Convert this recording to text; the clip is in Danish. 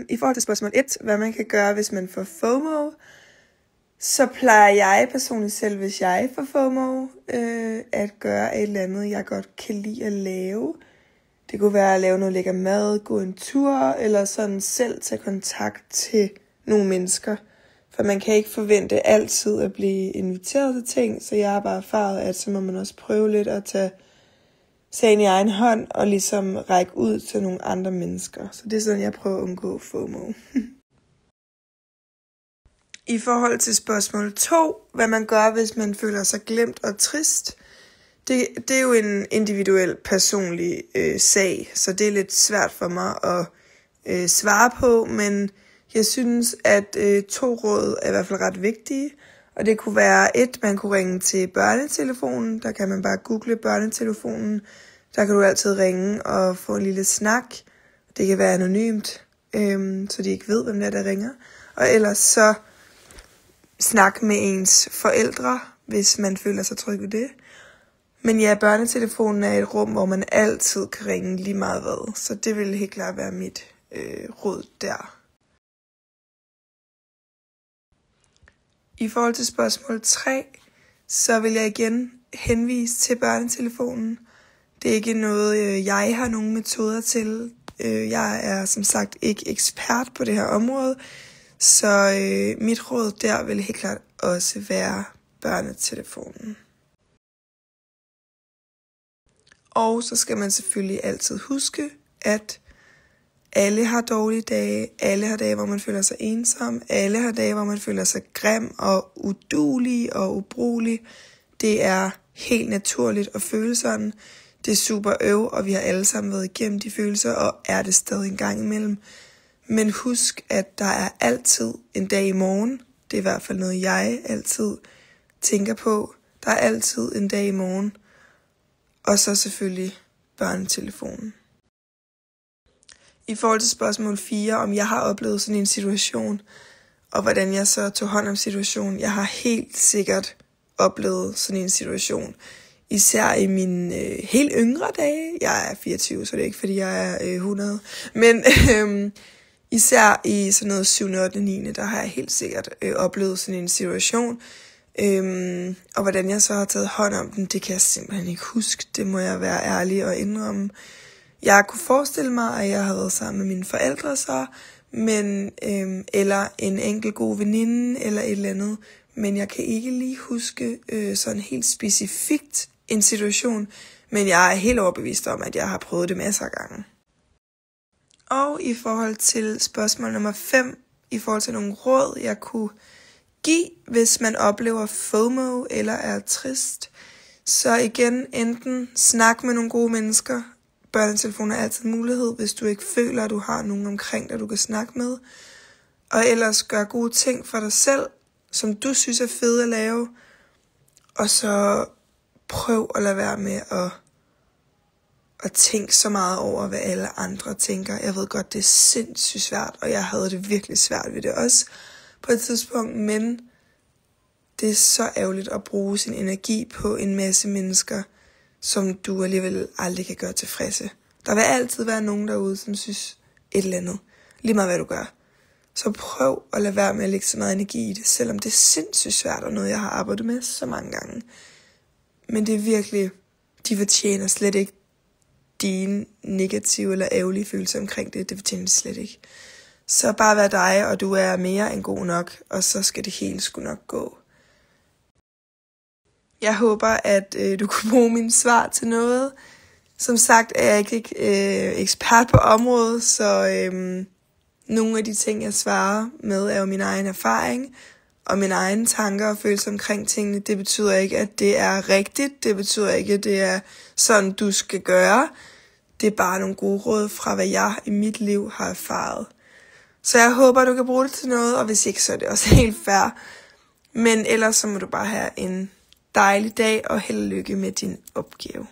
I forhold til spørgsmål 1, hvad man kan gøre, hvis man får FOMO, så plejer jeg personligt selv, hvis jeg får FOMO, at gøre et eller andet, jeg godt kan lide at lave. Det kunne være at lave noget lækker mad, gå en tur, eller sådan selv tage kontakt til nogle mennesker. For man kan ikke forvente altid at blive inviteret til ting, så jeg har bare erfaret, at så må man også prøve lidt at tage sagen i egen hånd og ligesom række ud til nogle andre mennesker. Så det er sådan, jeg prøver at undgå FOMO. I forhold til spørgsmål 2, hvad man gør, hvis man føler sig glemt og trist, det er jo en individuel, personlig sag, så det er lidt svært for mig at svare på, men jeg synes, at 2 råd er i hvert fald ret vigtige, og det kunne være 1, man kunne ringe til børnetelefonen, der kan man bare google børnetelefonen, der kan du altid ringe og få en lille snak, det kan være anonymt, så de ikke ved, hvem det er, der ringer, og ellers så snak med ens forældre, hvis man føler sig tryg ved det. Men ja, børnetelefonen er et rum, hvor man altid kan ringe lige meget hvad. Så det vil helt klart være mit råd der. I forhold til spørgsmål 3, så vil jeg igen henvise til børnetelefonen. Det er ikke noget, jeg har nogen metoder til. Jeg er som sagt ikke ekspert på det her område. Så mit råd der vil helt klart også være børnetelefonen. Og så skal man selvfølgelig altid huske, at alle har dårlige dage, alle har dage, hvor man føler sig ensom, alle har dage, hvor man føler sig grim og uduelig og ubrugelig. Det er helt naturligt at føle sådan. Det er super og vi har alle sammen været igennem de følelser, og er det stadig en gang imellem. Men husk, at der er altid en dag i morgen. Det er i hvert fald noget, jeg altid tænker på. Der er altid en dag i morgen. Og så selvfølgelig børnetelefonen. I forhold til spørgsmål 4, om jeg har oplevet sådan en situation, og hvordan jeg så tog hånd om situationen. Jeg har helt sikkert oplevet sådan en situation. Især i mine helt yngre dage. Jeg er 24, så det er ikke fordi jeg er 100. Men især i sådan noget 7., 8., 9. der har jeg helt sikkert oplevet sådan en situation. Og hvordan jeg så har taget hånd om den, det kan jeg simpelthen ikke huske. Det må jeg være ærlig og indrømme. Jeg kunne forestille mig, at jeg havde været sammen med mine forældre så, men, eller en enkelt god veninde eller et eller andet. Men jeg kan ikke lige huske sådan helt specifikt en situation, men jeg er helt overbevist om, at jeg har prøvet det masser af gange. Og i forhold til spørgsmål nummer 5, i forhold til nogle råd, jeg kunne give, hvis man oplever FOMO eller er trist, så igen enten snak med nogle gode mennesker. Børnetelefonen er altid en mulighed, hvis du ikke føler, at du har nogen omkring dig, du kan snakke med. Og ellers gør gode ting for dig selv, som du synes er fede at lave. Og så prøv at lade være med at tænke så meget over, hvad alle andre tænker. Jeg ved godt, det er sindssygt svært, og jeg havde det virkelig svært ved det også på et tidspunkt. Men det er så ærgerligt at bruge sin energi på en masse mennesker, som du alligevel aldrig kan gøre tilfredse. Der vil altid være nogen derude, som synes et eller andet. Lige meget hvad du gør. Så prøv at lade være med at lægge så meget energi i det, selvom det er sindssygt svært og noget, jeg har arbejdet med så mange gange. Men det er virkelig, de fortjener slet ikke dine negative eller ærgerlige følelser omkring det. Det fortjener de slet ikke. Så bare vær dig, og du er mere end god nok, og så skal det hele sgu nok gå. Jeg håber, at du kunne bruge mine svar til noget. Som sagt er jeg ikke ekspert på området, så nogle af de ting, jeg svarer med, er jo min egen erfaring og mine egne tanker og følelser omkring tingene. Det betyder ikke, at det er rigtigt. Det betyder ikke, at det er sådan, du skal gøre. Det er bare nogle gode råd fra, hvad jeg i mit liv har erfaret. Så jeg håber, du kan bruge det til noget, og hvis ikke, så er det også helt fair. Men ellers så må du bare have en dejlig dag, og held og lykke med din opgave.